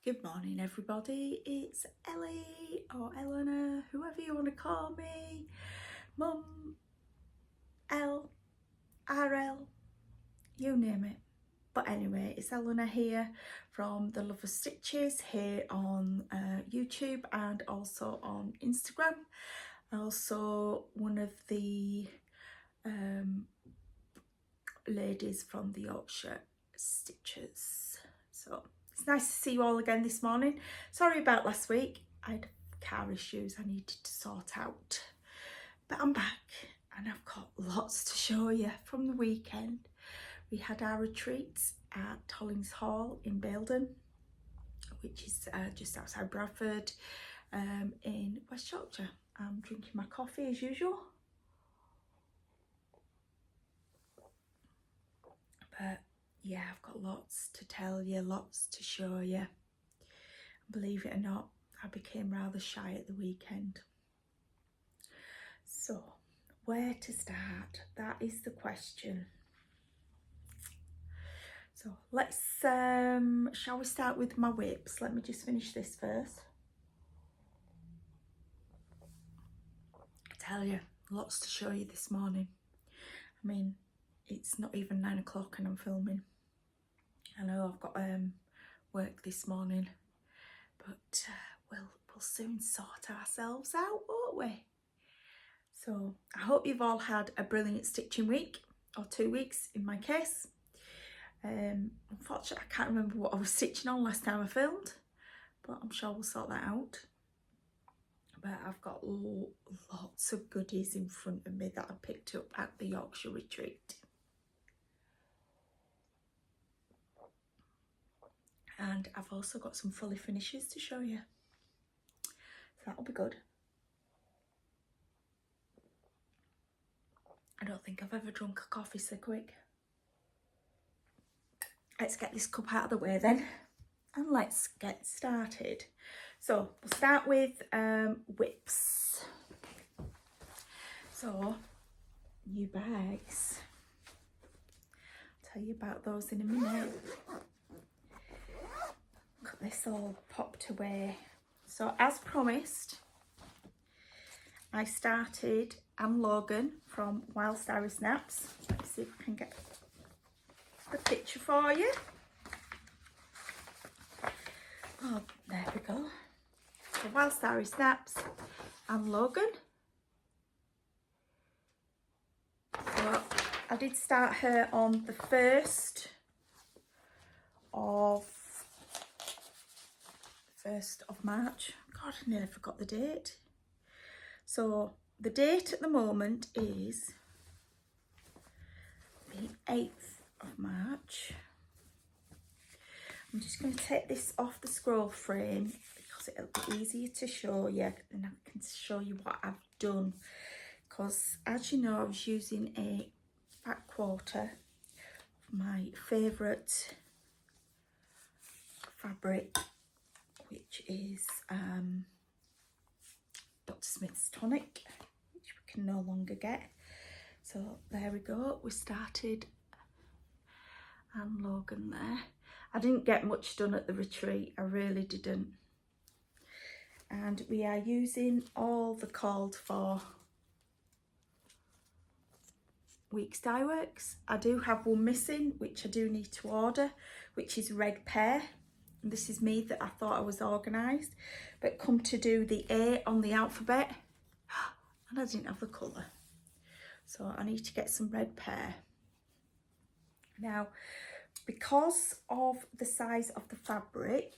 Good morning everybody, it's Ellie or Eleanor, whoever you want to call me, Mum, L, RL, you name it. But anyway, it's Eleanor here from The Love of Stitches here on YouTube and also on Instagram. Also one of the ladies from the Yorkshire Stitches. So it's nice to see you all again this morning. Sorry about last week. I had car issues I needed to sort out. But I'm back and I've got lots to show you from the weekend. We had our retreat at Hollings Hall in Baildon, which is just outside Bradford in West Yorkshire. I'm drinking my coffee as usual. But yeah, I've got lots to tell you, lots to show you. Believe it or not, I became rather shy at the weekend. So, where to start? That is the question. So, let's, shall we start with my whips? Let me just finish this first. I tell you, lots to show you this morning. I mean, it's not even 9 o'clock and I'm filming. I know I've got work this morning, but we'll soon sort ourselves out, won't we? So I hope you've all had a brilliant stitching week, or 2 weeks in my case. Unfortunately, I can't remember what I was stitching on last time I filmed, but I'm sure we'll sort that out. But I've got lots of goodies in front of me that I picked up at the Yorkshire retreat. And I've also got some fully finishes to show you. So that'll be good. I don't think I've ever drunk a coffee so quick. Let's get this cup out of the way then. And let's get started. So we'll start with whips. So, new bags. I'll tell you about those in a minute. Got this all popped away. So as promised, I started Anne Logan from Wild Starry Snaps. Let's see if I can get the picture for you. Oh, there we go. So Wild Starry Snaps, Anne Logan. So I did start her on the 1st of March. God, I nearly forgot the date. So the date at the moment is the 8th of March. I'm just going to take this off the scroll frame because it'll be easier to show you and I can show you what I've done. Because as you know, I was using a back quarter of my favourite fabric, which is Dr. Smith's Tonic, which we can no longer get. So there we go, we started Anne Logan there. I didn't get much done at the retreat, I really didn't. And we are using all the called for week's dye works. I do have one missing, which I do need to order, which is Red Pear. And this is me that I thought I was organised, but come to do the A on the alphabet and I didn't have the colour. So I need to get some Red Pear. Now, because of the size of the fabric,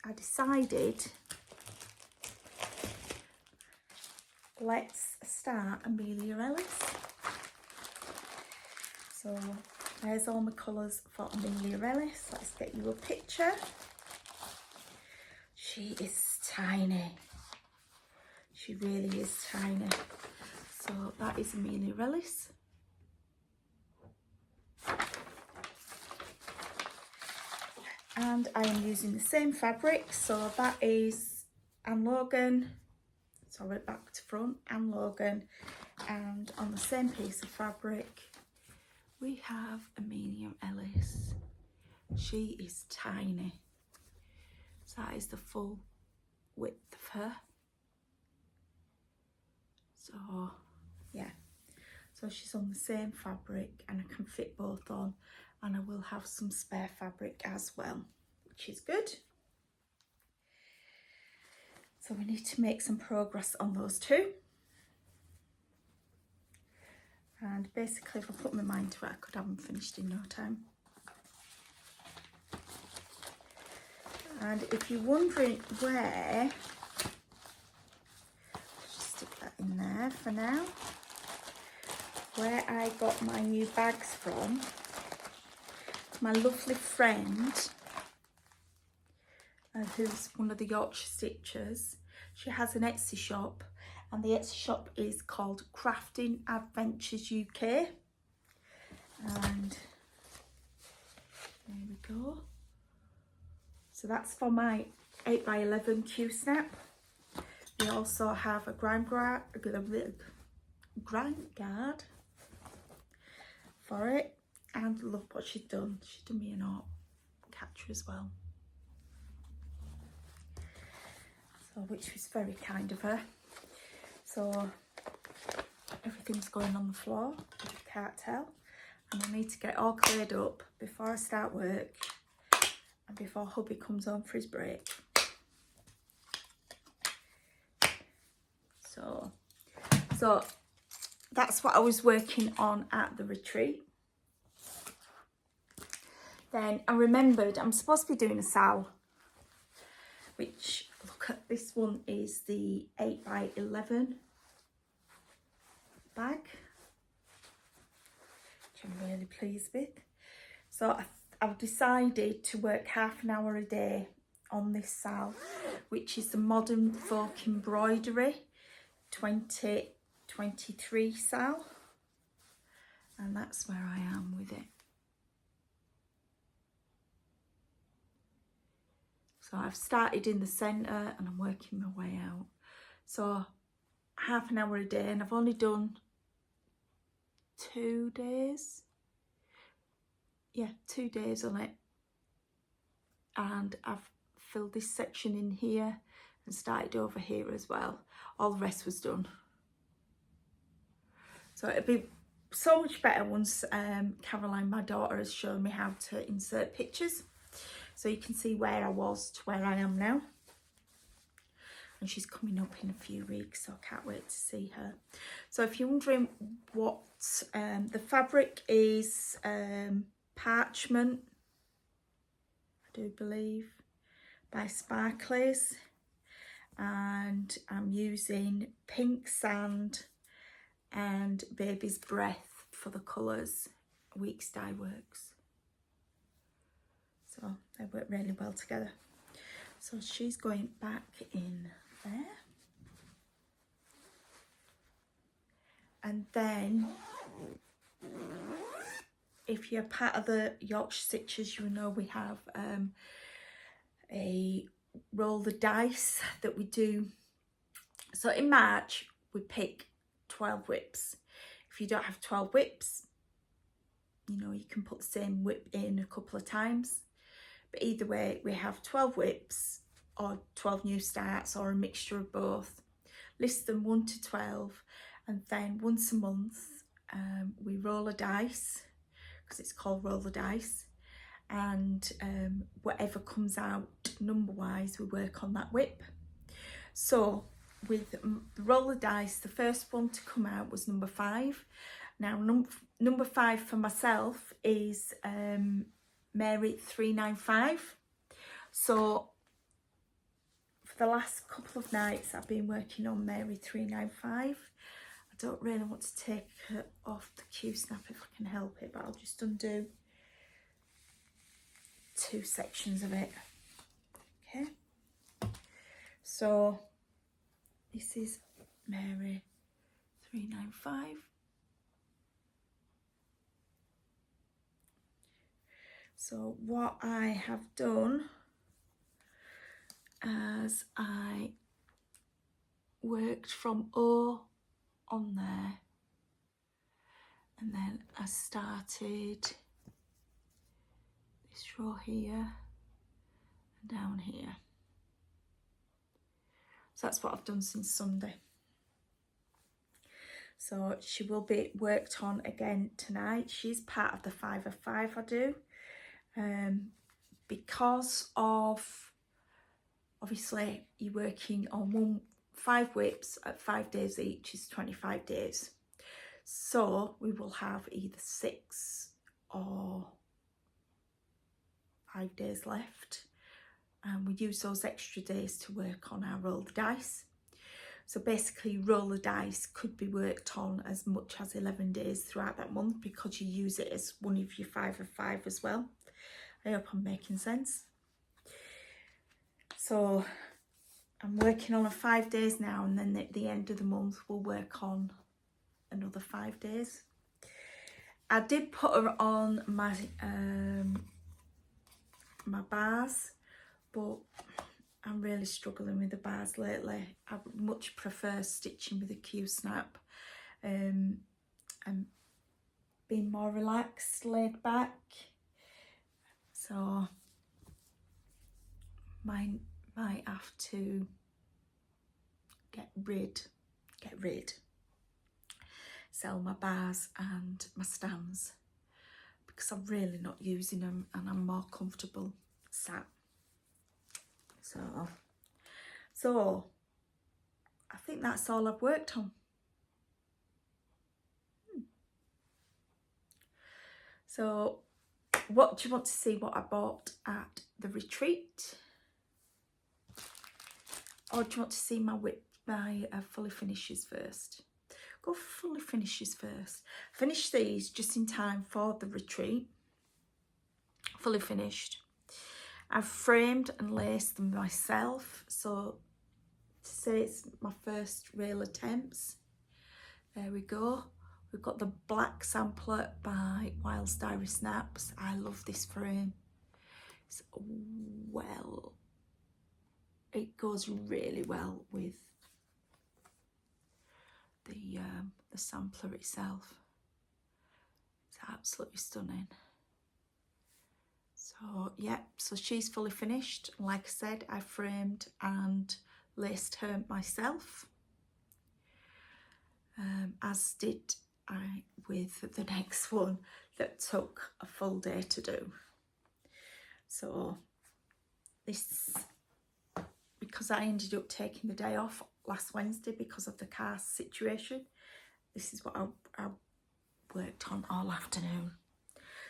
I decided let's start Amelia Ellis. So there's all my colours for Amelia Ellis. Let's get you a picture. She is tiny. She really is tiny. So that is Amelia Ellis. And I am using the same fabric. So that is Anne Logan. Sorry, back to front, Anne Logan. And on the same piece of fabric, we have Amelia Ellis. She is tiny. that is the full width of her. So yeah, so she's on the same fabric and I can fit both on, and I will have some spare fabric as well, which is good. So we need to make some progress on those two. And basically if I put my mind to it, I could have them finished in no time. And if you're wondering where, just stick that in there for now, where I got my new bags from, my lovely friend, who's one of the Yorkshire Stitchers, she has an Etsy shop, and the Etsy shop is called Crafting Adventures UK. And there we go. So that's for my 8x11 Q-snap. We also have a grind guard for it, and love what she's done. She's done me an art catcher as well. So, which was very kind of her. So everything's going on the floor, if you can't tell, and I need to get it all cleared up before I start work and before hubby comes home for his break. So that's what I was working on at the retreat. Then I remembered I'm supposed to be doing a sal, which, look at this one, is the 8x11 bag, which I'm really pleased with. So I've decided to work half an hour a day on this sal, which is the Modern Folk Embroidery 2023 sal, and that's where I am with it. So I've started in the centre and I'm working my way out. So half an hour a day, and I've only done 2 days. Yeah, 2 days on it. And I've filled this section in here and started over here as well. All the rest was done. So it'll be so much better once Caroline, my daughter, has shown me how to insert pictures. So you can see where I was to where I am now. And she's coming up in a few weeks, so I can't wait to see her. So if you're wondering what the fabric is, parchment, I do believe, by Sparklies. And I'm using pink sand and baby's breath for the colours. Weeks Dye Works. So they work really well together. So she's going back in there. And then, if you're part of the Yorkshire Stitchers, you know we have a roll the dice that we do. So in March, we pick 12 whips. If you don't have 12 whips, you know, you can put the same whip in a couple of times. But either way, we have 12 whips or 12 new starts or a mixture of both. List them 1 to 12, and then once a month we roll a dice, because it's called roll the dice, and whatever comes out number wise, we work on that whip. So with the roll the dice, the first one to come out was number 5. Now number 5 for myself is Mary 395. So for the last couple of nights I've been working on Mary 395. I don't really want to take her off the Q-snap if I can help it, but I'll just undo 2 sections of it. Okay, so this is Mary 395. So what I have done as I worked from O on there, and then I started this row here and down here. So that's what I've done since Sunday. So she will be worked on again tonight. She's part of the 5 of 5 I do. Because of, obviously, you're working on 5 whips at 5 days each is 25 days. So we will have either 6 or 5 days left. And we use those extra days to work on our roll the dice. So basically, roll the dice could be worked on as much as 11 days throughout that month because you use it as one of your 5 of 5 as well. I hope I'm making sense. So I'm working on 5 days now, and then at the end of the month we'll work on another 5 days. I did put her on my my bars, but I'm really struggling with the bars lately. I much prefer stitching with a Q-snap and being more relaxed, laid back. So might have to get rid, sell my bars and my stands because I'm really not using them and I'm more comfortable sat. So I think that's all I've worked on. So what do you want to see what I bought at the retreat? Or do you want to see my fully finishes first? Go for fully finishes first. Finish these just in time for the retreat. Fully finished. I've framed and laced them myself, so to say it's my first real attempts. There we go. We've got the black sampler by Whilst Iris Snaps. I love this frame. It's it goes really well with the sampler itself. It's absolutely stunning. So yeah, so she's fully finished. Like I said, I framed and laced her myself, as did I with the next one that took a full day to do. So this, because I ended up taking the day off last Wednesday because of the car situation, this is what I worked on all afternoon.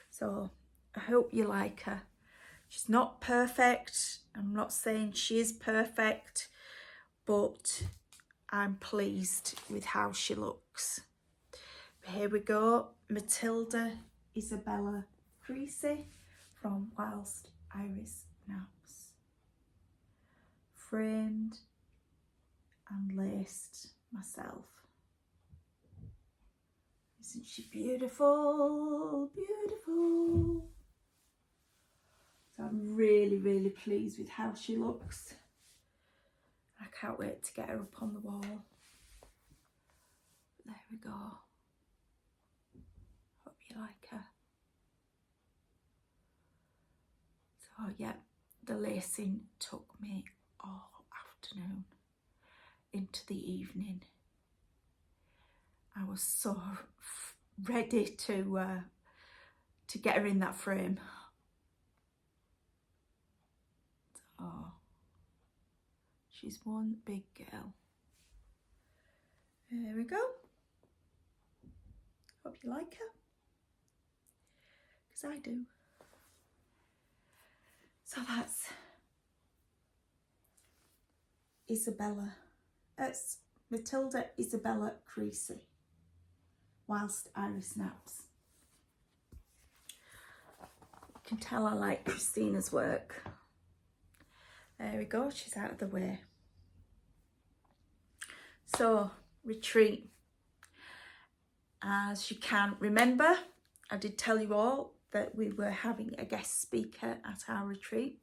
So I hope you like her. She's not perfect. I'm not saying she is perfect, but I'm pleased with how she looks. But here we go. Matilda Isabella Creasy from Whilst Iris Snaps. Framed and laced myself. Isn't she beautiful? Beautiful. So I'm really, really pleased with how she looks. I can't wait to get her up on the wall. There we go. Hope you like her. So yeah, the lacing took me all afternoon into the evening. I was so ready to get her in that frame. Oh, she's one big girl. There we go. Hope you like her, because I do. So that's Isabella. That's Matilda Isabella Creasy, Whilst Iris Snaps. You can tell I like Christina's work. There we go, she's out of the way. So, retreat. As you can remember, I did tell you all that we were having a guest speaker at our retreat,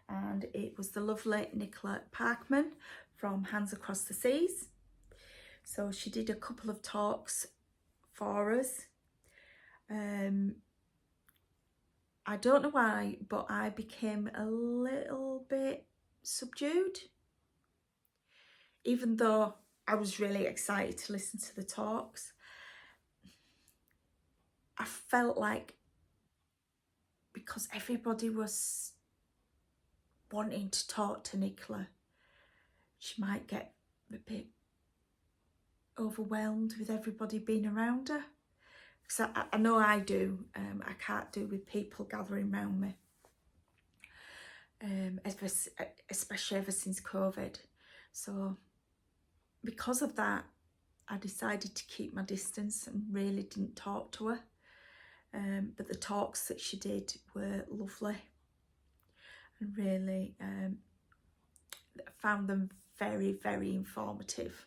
and it was the lovely Nicola Parkman from Hands Across the Seas. So she did a couple of talks for us. I don't know why, but I became a little bit subdued. even though I was really excited to listen to the talks, I felt like because everybody was wanting to talk to Nicola, she might get a bit overwhelmed with everybody being around her. Because I know I do. I can't do with people gathering around me. Especially ever since COVID. So because of that, I decided to keep my distance and really didn't talk to her. But the talks that she did were lovely. And really found them very, very informative.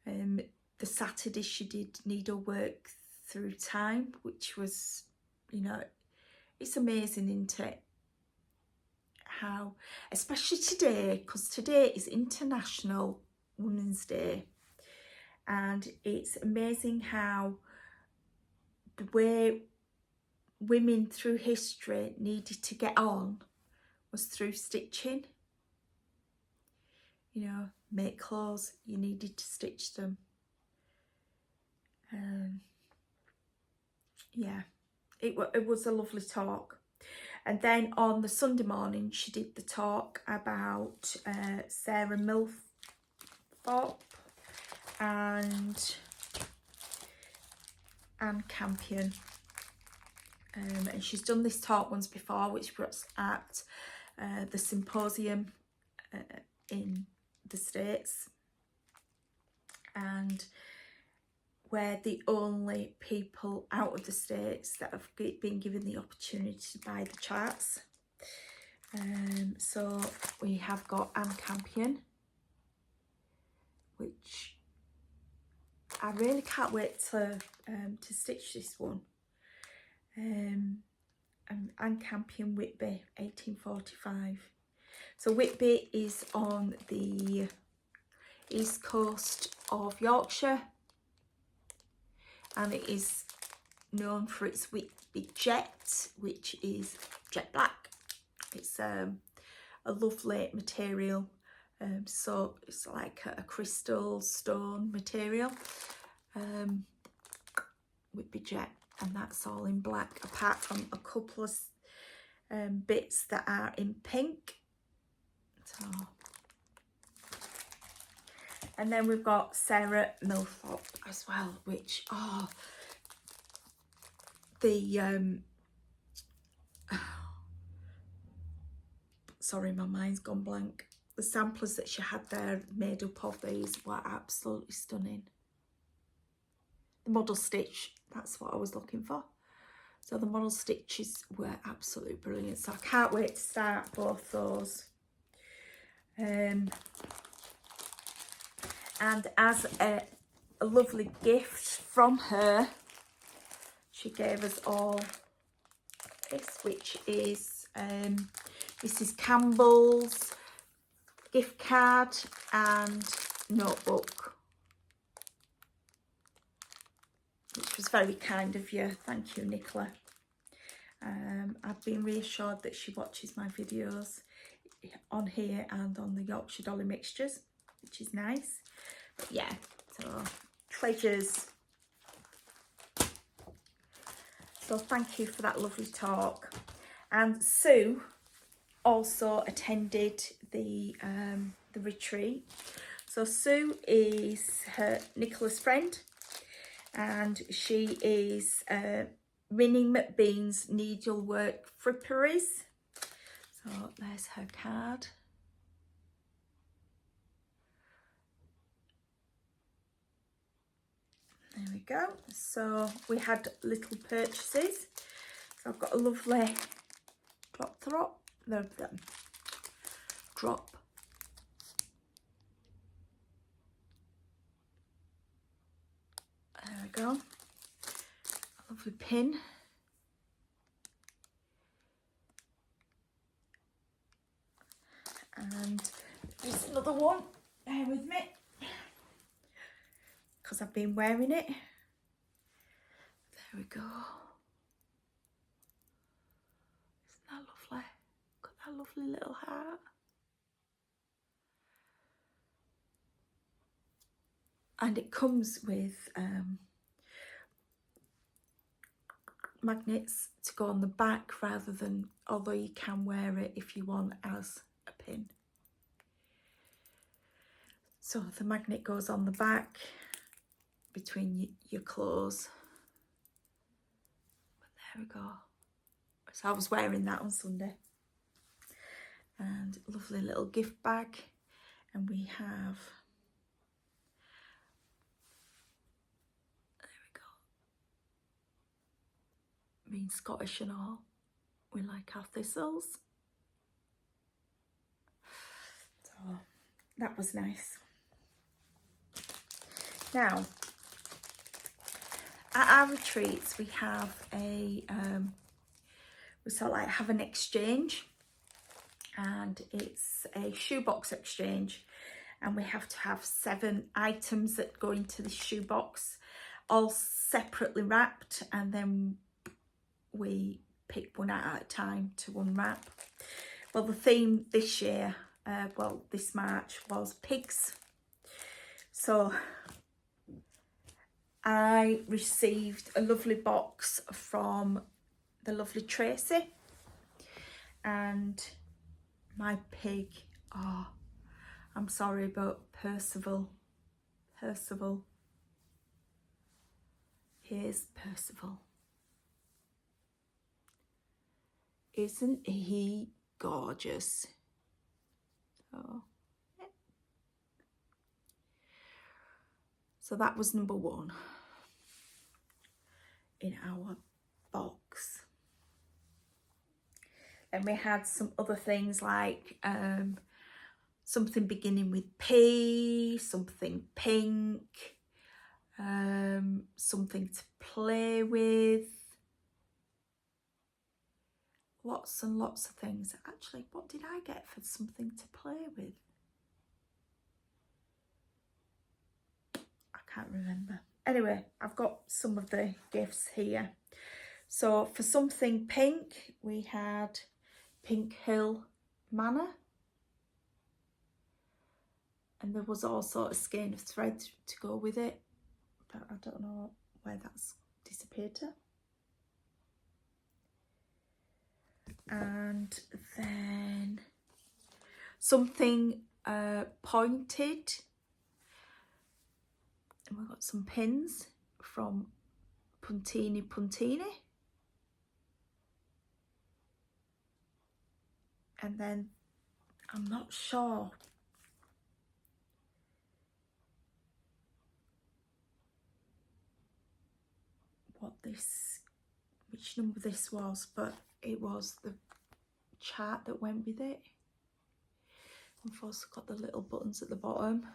The Saturday she did needlework through time, which was, you know, it's amazing, isn't it? How, especially today, because today is International Women's Day, and it's amazing how the way women through history needed to get on was through stitching. You know, make clothes, you needed to stitch them. Yeah, it was a lovely talk. And then on the Sunday morning, she did the talk about Sarah Milthorpe and Campion. And she's done this talk once before, which was at the symposium in the States. And we're the only people out of the States that have been given the opportunity to buy the charts. So we have got Campion, which I really can't wait to stitch this one. And Campion Whitby, 1845. So Whitby is on the east coast of Yorkshire, and it is known for its Whitby jet, which is jet black. It's a lovely material, so it's like a crystal stone material, Whitby jet, and that's all in black, apart from a couple of bits that are in pink. So, and then we've got Sarah Milthorpe as well, which, oh, the, sorry, my mind's gone blank. The samplers that she had there made up of these were absolutely stunning. The model stitch, that's what I was looking for. So the model stitches were absolutely brilliant. So I can't wait to start both those. And as a lovely gift from her, she gave us all this, which is Mrs. Campbell's gift card and notebook, which was very kind of you. Thank you, Nicola. I've been reassured that she watches my videos on here and on the Yorkshire Dolly mixtures, which is nice. But yeah, so treasures. So thank you for that lovely talk. And Sue also attended the retreat. So Sue is Nicola's friend, and she is Minnie McBean's Needlework Fripperies. So there's her card. There we go. So we had little purchases. So I've got a lovely drop. There we go. A lovely pin. And there's another one. Bear with me, because I've been wearing it. There we go. Isn't that lovely? Got that lovely little heart. and it comes with magnets to go on the back rather than, although you can wear it if you want as a pin. So the magnet goes on the back between your clothes. But there we go. So I was wearing that on Sunday. And a lovely little gift bag. And we have, there we go, being Scottish and all, we like our thistles. So that was nice. Now, at our retreats, we have a, we sort of like have an exchange, and it's a shoebox exchange, and we have to have 7 items that go into the shoebox, all separately wrapped, and then we pick one out at a time to unwrap. Well, the theme this year, this March, was pigs. So I received a lovely box from the lovely Tracy, and my pig, oh, I'm sorry, but Percival, here's Percival. Isn't he gorgeous? Oh, yeah. So that was number 1 in our box. And we had some other things like something beginning with P, something pink, something to play with, lots and lots of things. Actually, what did I get for something to play with? I can't remember. Anyway, I've got some of the gifts here. So for something pink, we had Pink Hill Manor. And there was also a skein of thread to go with it, but I don't know where that's disappeared to. And then something pointed. And we've got some pins from Puntini. And then I'm not sure which number this was, but it was the chart that went with it. And I've also got the little buttons at the bottom.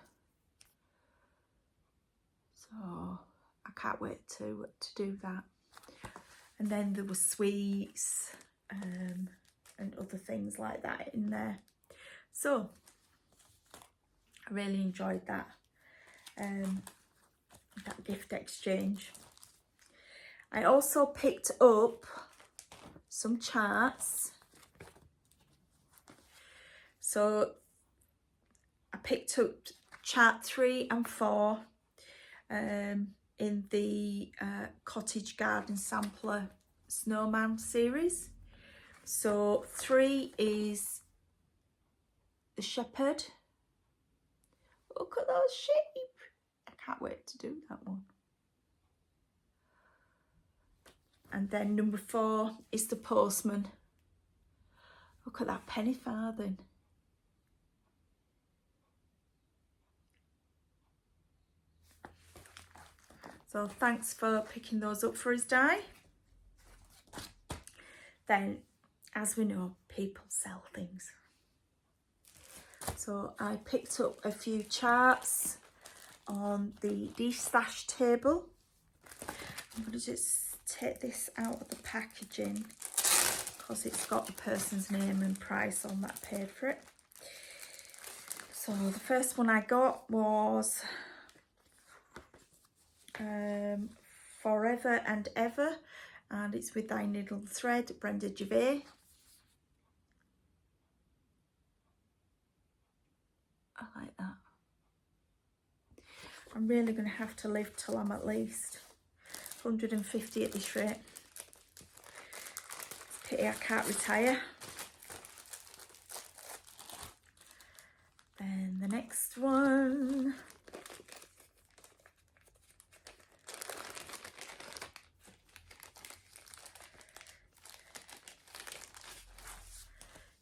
So I can't wait to do that. And then there were sweets and other things like that in there. So I really enjoyed that gift exchange. I also picked up some charts. So I picked up chart 3 and 4 in the Cottage Garden Sampler Snowman series. So 3 is the shepherd. Look at those sheep. I can't wait to do that one. And then number 4 is the postman. Look at that penny farthing. So thanks for picking those up for us, Di. Then, as we know, people sell things. So I picked up a few charts on the de-stash table. I'm going to just take this out of the packaging because it's got the person's name and price on that paid for it. So the first one I got was Forever and Ever, and it's with Thy Needle Thread, Brenda Gervais. I like that. I'm really going to have to live till I'm at least 150 at this rate. It's a pity I can't retire. Then the next one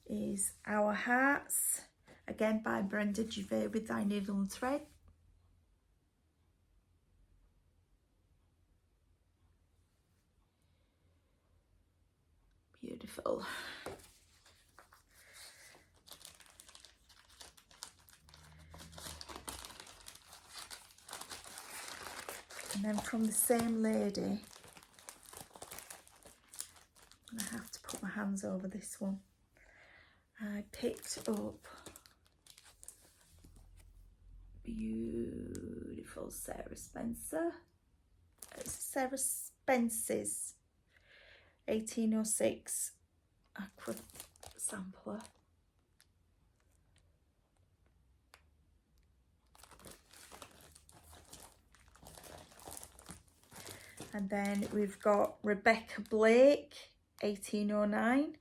is Our Hearts, again by Brenda Gervais with Thy Needle and Thread. Beautiful. And then from the same lady, I'm going to have to put my hands over this one. I picked up beautiful Sarah Spencer. It's Sarah Spencer's 1806 aqua sampler. And then we've got Rebecca Blake, 1809.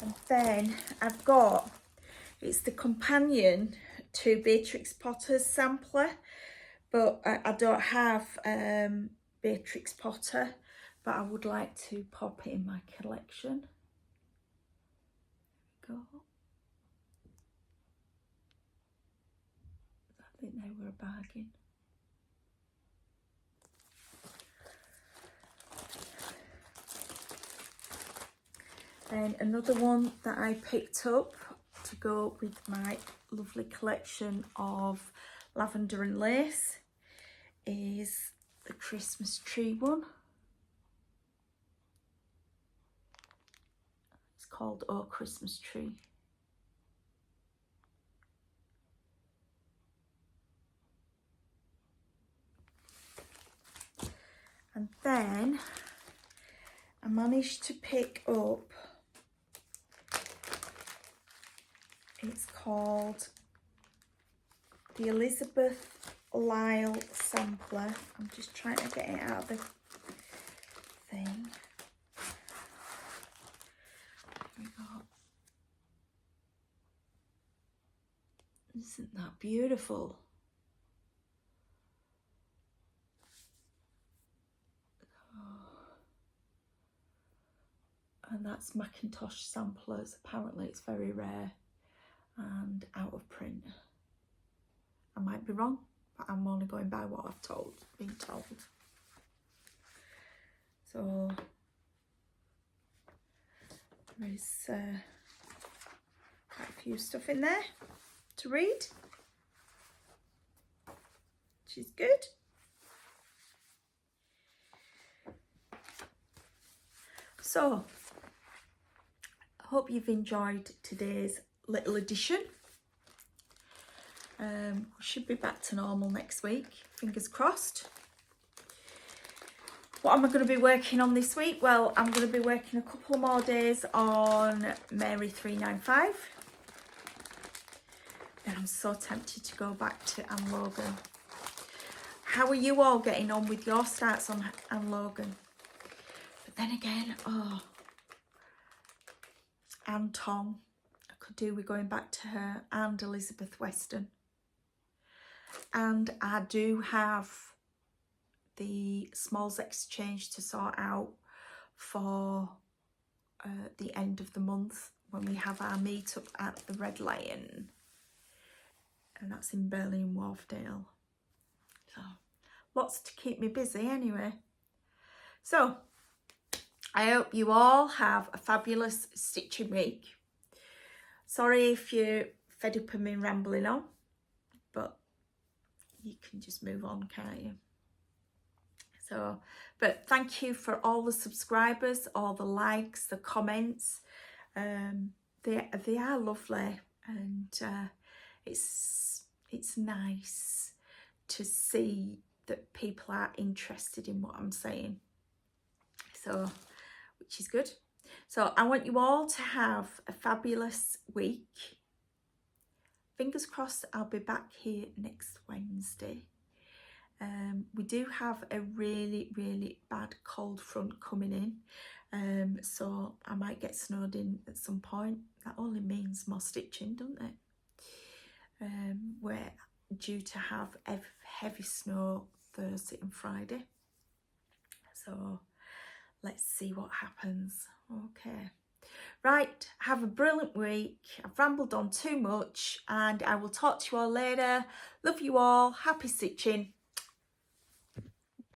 And then I've got, it's the companion to Beatrix Potter's sampler, but I don't have Beatrix Potter, but I would like to pop it in my collection. There we go. I think they were a bargain. Then another one that I picked up to go with my lovely collection of lavender and lace is the Christmas tree one. It's called Oh Christmas Tree. And then I managed to pick up, it's called the Elizabeth Lyle sampler. I'm just trying to get it out of the thing. There we go. Isn't that beautiful? And that's Macintosh samplers. Apparently it's very rare and out of print. I might be wrong, but I'm only going by what I've been told. So there is quite a few stuff in there to read, which is good. So I hope you've enjoyed today's little edition. We should be back to normal next week, fingers crossed. What am I going to be working on this week? Well, I'm going to be working a couple more days on Mary 395. And I'm so tempted to go back to Anne Logan. How are you all getting on with your starts on Anne Logan? But then again, oh, Anne Tong, I could do with going back to her, and Elizabeth Weston. And I do have the Smalls Exchange to sort out for the end of the month when we have our meet-up at the Red Lion. And that's in Berlin Wharfdale. So, lots to keep me busy anyway. So, I hope you all have a fabulous stitching week. Sorry if you're fed up of me rambling on, but you can just move on, can't you? So, but thank you for all the subscribers, all the likes, the comments. They are lovely, and it's nice to see that people are interested in what I'm saying. so which is good. So I want you all to have a fabulous week. Fingers crossed I'll be back here next Wednesday. We do have a really bad cold front coming in, so I might get snowed in at some point. That only means more stitching, doesn't it? We're due to have heavy snow Thursday and Friday, so let's see what happens. Okay, right, have a brilliant week. I've rambled on too much, and I will talk to you all later. Love you all, happy stitching.